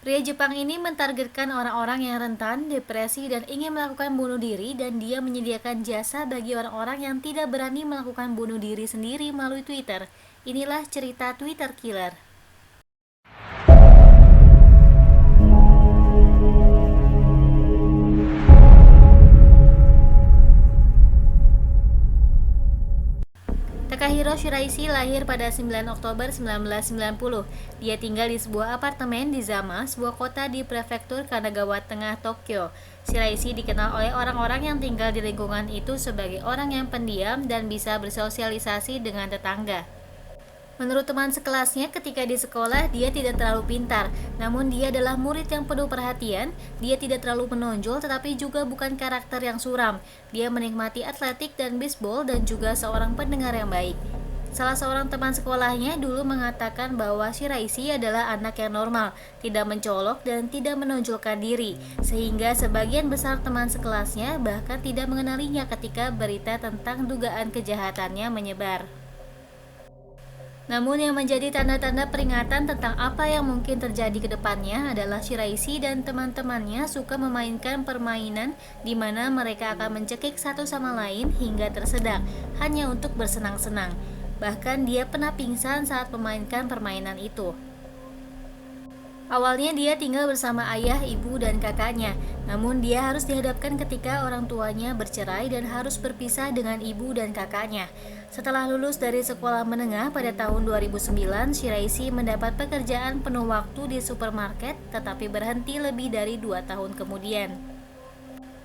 Pria Jepang ini mentargetkan orang-orang yang rentan, depresi, dan ingin melakukan bunuh diri dan dia menyediakan jasa bagi orang-orang yang tidak berani melakukan bunuh diri sendiri melalui Twitter. Inilah cerita Twitter Killer. Takahiro Shiraishi lahir pada 9 Oktober 1990. Dia tinggal di sebuah apartemen di Zama, sebuah kota di prefektur Kanagawa Tengah, Tokyo. Shiraishi dikenal oleh orang-orang yang tinggal di lingkungan itu sebagai orang yang pendiam dan bisa bersosialisasi dengan tetangga. Menurut teman sekelasnya ketika di sekolah, dia tidak terlalu pintar. Namun dia adalah murid yang penuh perhatian. Dia tidak terlalu menonjol tetapi juga bukan karakter yang suram. Dia menikmati atletik dan bisbol dan juga seorang pendengar yang baik. Salah seorang teman sekolahnya dulu mengatakan bahwa Shiraishi adalah anak yang normal, tidak mencolok dan tidak menonjolkan diri, sehingga sebagian besar teman sekelasnya bahkan tidak mengenalinya ketika berita tentang dugaan kejahatannya menyebar. Namun yang menjadi tanda-tanda peringatan tentang apa yang mungkin terjadi ke depannya adalah Shiraishi dan teman-temannya suka memainkan permainan di mana mereka akan mencekik satu sama lain hingga tersedak, hanya untuk bersenang-senang. Bahkan dia pernah pingsan saat memainkan permainan itu. Awalnya dia tinggal bersama ayah, ibu, dan kakaknya. Namun dia harus dihadapkan ketika orang tuanya bercerai dan harus berpisah dengan ibu dan kakaknya. Setelah lulus dari sekolah menengah pada tahun 2009, Shiraishi mendapat pekerjaan penuh waktu di supermarket tetapi berhenti lebih dari 2 tahun kemudian.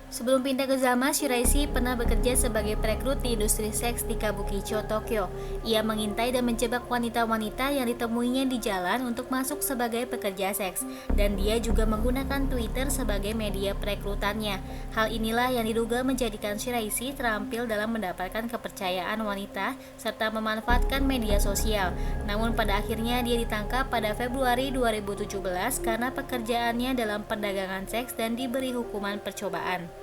Sebelum pindah ke Zama, Shiraishi pernah bekerja sebagai perekrut di industri seks di Kabukicho, Tokyo. Ia mengintai dan menjebak wanita-wanita yang ditemuinya di jalan untuk masuk sebagai pekerja seks, dan dia juga menggunakan Twitter sebagai media perekrutannya. Hal inilah yang diduga menjadikan Shiraishi terampil dalam mendapatkan kepercayaan wanita serta memanfaatkan media sosial. Namun pada akhirnya dia ditangkap pada Februari 2017 karena pekerjaannya dalam perdagangan seks dan diberi hukuman percobaan.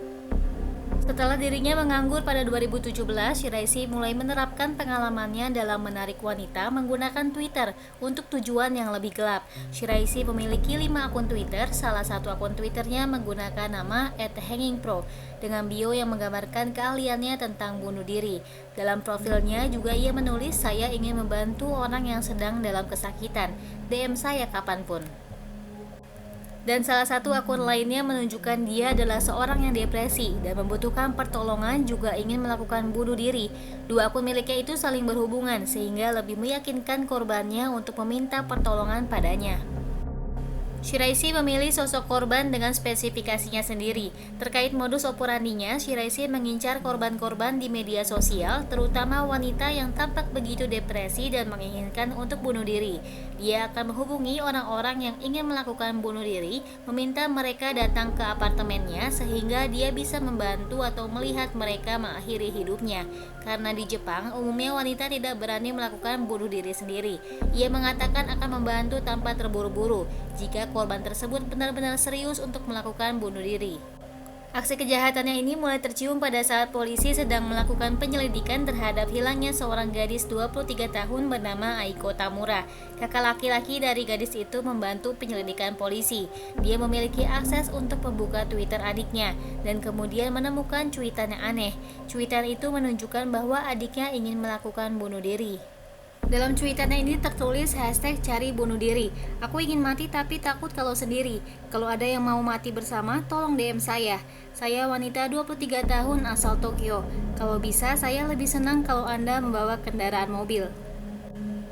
Setelah dirinya menganggur pada 2017, Shiraishi mulai menerapkan pengalamannya dalam menarik wanita menggunakan Twitter untuk tujuan yang lebih gelap. Shiraishi memiliki 5 akun Twitter, salah satu akun Twitternya menggunakan nama @hangingpro dengan bio yang menggambarkan keahliannya tentang bunuh diri. Dalam profilnya juga ia menulis, "Saya ingin membantu orang yang sedang dalam kesakitan. DM saya kapanpun." Dan salah satu akun lainnya menunjukkan dia adalah seorang yang depresi dan membutuhkan pertolongan juga ingin melakukan bunuh diri. Dua akun miliknya itu saling berhubungan sehingga lebih meyakinkan korbannya untuk meminta pertolongan padanya. Shiraishi memilih sosok korban dengan spesifikasinya sendiri. Terkait modus operandinya, Shiraishi mengincar korban-korban di media sosial, terutama wanita yang tampak begitu depresi dan menginginkan untuk bunuh diri. Dia akan menghubungi orang-orang yang ingin melakukan bunuh diri, meminta mereka datang ke apartemennya sehingga dia bisa membantu atau melihat mereka mengakhiri hidupnya. Karena di Jepang, umumnya wanita tidak berani melakukan bunuh diri sendiri. Ia mengatakan akan membantu tanpa terburu-buru jika korban tersebut benar-benar serius untuk melakukan bunuh diri. Aksi kejahatannya ini mulai tercium pada saat polisi sedang melakukan penyelidikan terhadap hilangnya seorang gadis 23 tahun bernama Aiko Tamura. Kakak laki-laki dari gadis itu membantu penyelidikan polisi. Dia memiliki akses untuk membuka Twitter adiknya dan kemudian menemukan cuitan yang aneh. Cuitan itu menunjukkan bahwa adiknya ingin melakukan bunuh diri. Dalam cuitannya ini tertulis hashtag cari bunuh diri. "Aku ingin mati tapi takut kalau sendiri. Kalau ada yang mau mati bersama, tolong DM saya. Saya wanita 23 tahun asal Tokyo. Kalau bisa, saya lebih senang kalau Anda membawa kendaraan mobil."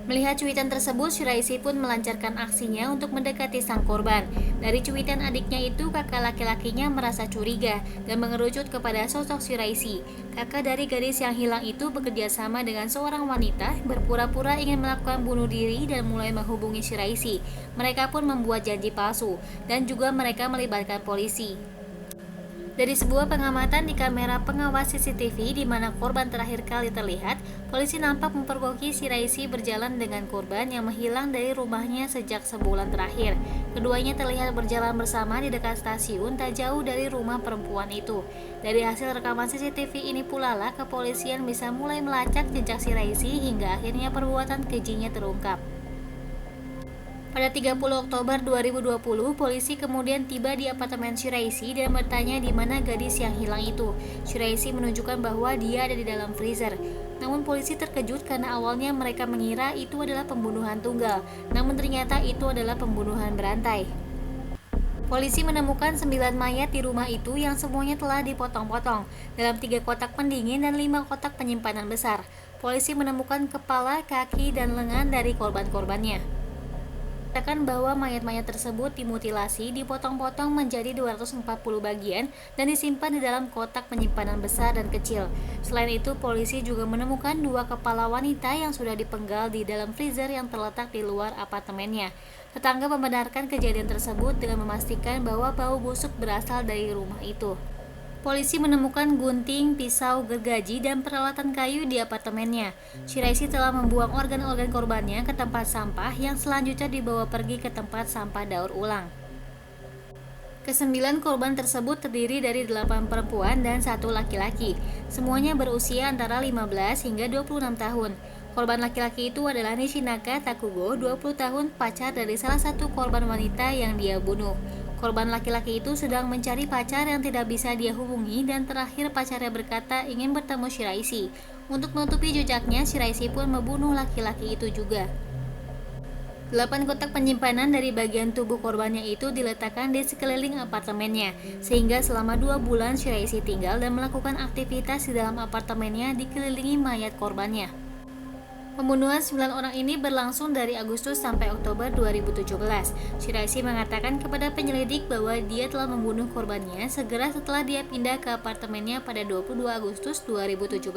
Melihat cuitan tersebut, Shiraishi pun melancarkan aksinya untuk mendekati sang korban. Dari cuitan adiknya itu, kakak laki-lakinya merasa curiga dan mengerucut kepada sosok Shiraishi. Kakak dari gadis yang hilang itu bekerja sama dengan seorang wanita, berpura-pura ingin melakukan bunuh diri dan mulai menghubungi Shiraishi. Mereka pun membuat janji palsu dan juga mereka melibatkan polisi. Dari sebuah pengamatan di kamera pengawas CCTV di mana korban terakhir kali terlihat, polisi nampak mempergoki Shiraishi berjalan dengan korban yang menghilang dari rumahnya sejak sebulan terakhir. Keduanya terlihat berjalan bersama di dekat stasiun tak jauh dari rumah perempuan itu. Dari hasil rekaman CCTV ini pula lah kepolisian bisa mulai melacak jejak Shiraishi hingga akhirnya perbuatan kejinya terungkap. Pada 30 Oktober 2020, polisi kemudian tiba di apartemen Shiraisi dan bertanya di mana gadis yang hilang itu. Shiraisi menunjukkan bahwa dia ada di dalam freezer. Namun polisi terkejut karena awalnya mereka mengira itu adalah pembunuhan tunggal. Namun ternyata itu adalah pembunuhan berantai. Polisi menemukan 9 mayat di rumah itu yang semuanya telah dipotong-potong dalam 3 kotak pendingin dan 5 kotak penyimpanan besar. Polisi menemukan kepala, kaki, dan lengan dari korban-korbannya. Katakan bahwa mayat-mayat tersebut dimutilasi, dipotong-potong menjadi 240 bagian dan disimpan di dalam kotak penyimpanan besar dan kecil. Selain itu, polisi juga menemukan 2 kepala wanita yang sudah dipenggal di dalam freezer yang terletak di luar apartemennya. Tetangga membenarkan kejadian tersebut dengan memastikan bahwa bau busuk berasal dari rumah itu. Polisi menemukan gunting, pisau, gergaji, dan peralatan kayu di apartemennya. Shiraisi telah membuang organ-organ korbannya ke tempat sampah yang selanjutnya dibawa pergi ke tempat sampah daur ulang. Kesembilan korban tersebut terdiri dari 8 perempuan dan 1 laki-laki. Semuanya berusia antara 15 hingga 26 tahun. Korban laki-laki itu adalah Nishinaka Takugo, 20 tahun, pacar dari salah satu korban wanita yang dia bunuh. Korban laki-laki itu sedang mencari pacar yang tidak bisa dia hubungi dan terakhir pacarnya berkata ingin bertemu Shiraisi. Untuk menutupi jejaknya, Shiraisi pun membunuh laki-laki itu juga. 8 kotak penyimpanan dari bagian tubuh korbannya itu diletakkan di sekeliling apartemennya, sehingga selama 2 bulan Shiraisi tinggal dan melakukan aktivitas di dalam apartemennya dikelilingi mayat korbannya. Pembunuhan 9 orang ini berlangsung dari Agustus sampai Oktober 2017. Shiraisi mengatakan kepada penyelidik bahwa dia telah membunuh korbannya segera setelah dia pindah ke apartemennya pada 22 Agustus 2017.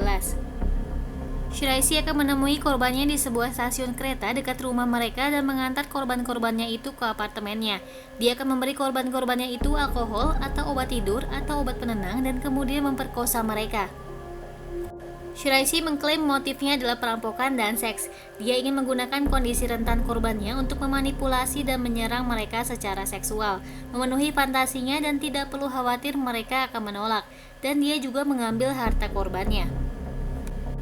Shiraisi akan menemui korbannya di sebuah stasiun kereta dekat rumah mereka dan mengantar korban-korbannya itu ke apartemennya. Dia akan memberi korban-korbannya itu alkohol atau obat tidur atau obat penenang dan kemudian memperkosa mereka. Shiraisi mengklaim motifnya adalah perampokan dan seks. Dia ingin menggunakan kondisi rentan korbannya untuk memanipulasi dan menyerang mereka secara seksual, memenuhi fantasinya dan tidak perlu khawatir mereka akan menolak, dan dia juga mengambil harta korbannya.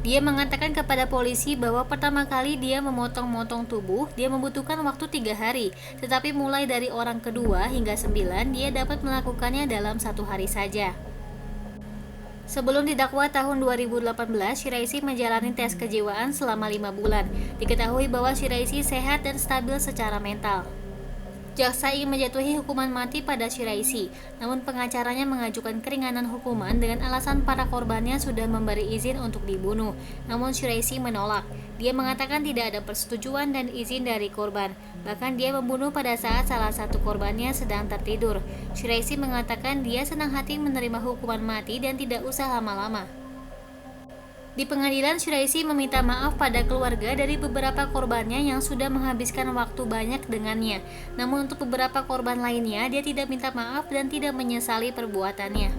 Dia mengatakan kepada polisi bahwa pertama kali dia memotong-motong tubuh, dia membutuhkan waktu 3 hari, tetapi mulai dari orang kedua hingga 9, dia dapat melakukannya dalam 1 hari saja. Sebelum didakwa tahun 2018, Shiraisi menjalani tes kejiwaan selama 5 bulan. Diketahui bahwa Shiraisi sehat dan stabil secara mental. Jaksa ingin menjatuhi hukuman mati pada Shiraisi, namun pengacaranya mengajukan keringanan hukuman dengan alasan para korbannya sudah memberi izin untuk dibunuh. Namun Shiraisi menolak. Dia mengatakan tidak ada persetujuan dan izin dari korban. Bahkan dia membunuh pada saat salah satu korbannya sedang tertidur. Shiraisi mengatakan dia senang hati menerima hukuman mati dan tidak usah lama-lama. Di pengadilan, Shiraisi meminta maaf pada keluarga dari beberapa korbannya yang sudah menghabiskan waktu banyak dengannya. Namun untuk beberapa korban lainnya, dia tidak minta maaf dan tidak menyesali perbuatannya.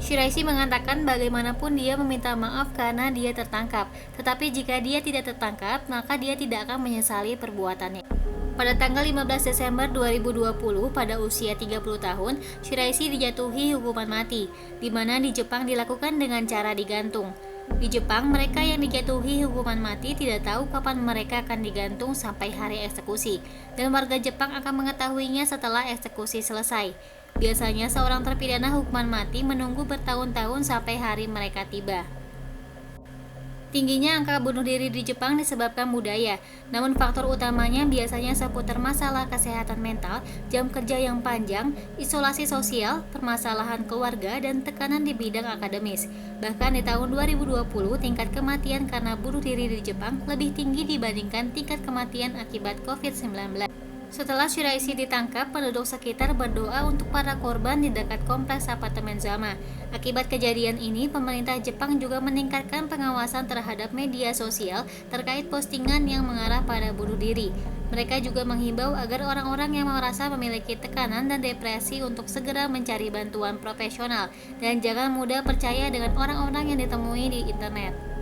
Shiraisi mengatakan bagaimanapun dia meminta maaf karena dia tertangkap. Tetapi jika dia tidak tertangkap, maka dia tidak akan menyesali perbuatannya. Pada tanggal 15 Desember 2020, pada usia 30 tahun, Shiraisi dijatuhi hukuman mati, di mana di Jepang dilakukan dengan cara digantung. Di Jepang, mereka yang dijatuhi hukuman mati tidak tahu kapan mereka akan digantung sampai hari eksekusi, dan warga Jepang akan mengetahuinya setelah eksekusi selesai. Biasanya seorang terpidana hukuman mati menunggu bertahun-tahun sampai hari mereka tiba. Tingginya angka bunuh diri di Jepang disebabkan budaya, namun faktor utamanya biasanya seputar masalah kesehatan mental, jam kerja yang panjang, isolasi sosial, permasalahan keluarga, dan tekanan di bidang akademis. Bahkan di tahun 2020, tingkat kematian karena bunuh diri di Jepang lebih tinggi dibandingkan tingkat kematian akibat COVID-19. Setelah Shiraisi ditangkap, penduduk sekitar berdoa untuk para korban di dekat kompleks apartemen Zama. Akibat kejadian ini, pemerintah Jepang juga meningkatkan pengawasan terhadap media sosial terkait postingan yang mengarah pada bunuh diri. Mereka juga menghimbau agar orang-orang yang merasa memiliki tekanan dan depresi untuk segera mencari bantuan profesional dan jangan mudah percaya dengan orang-orang yang ditemui di internet.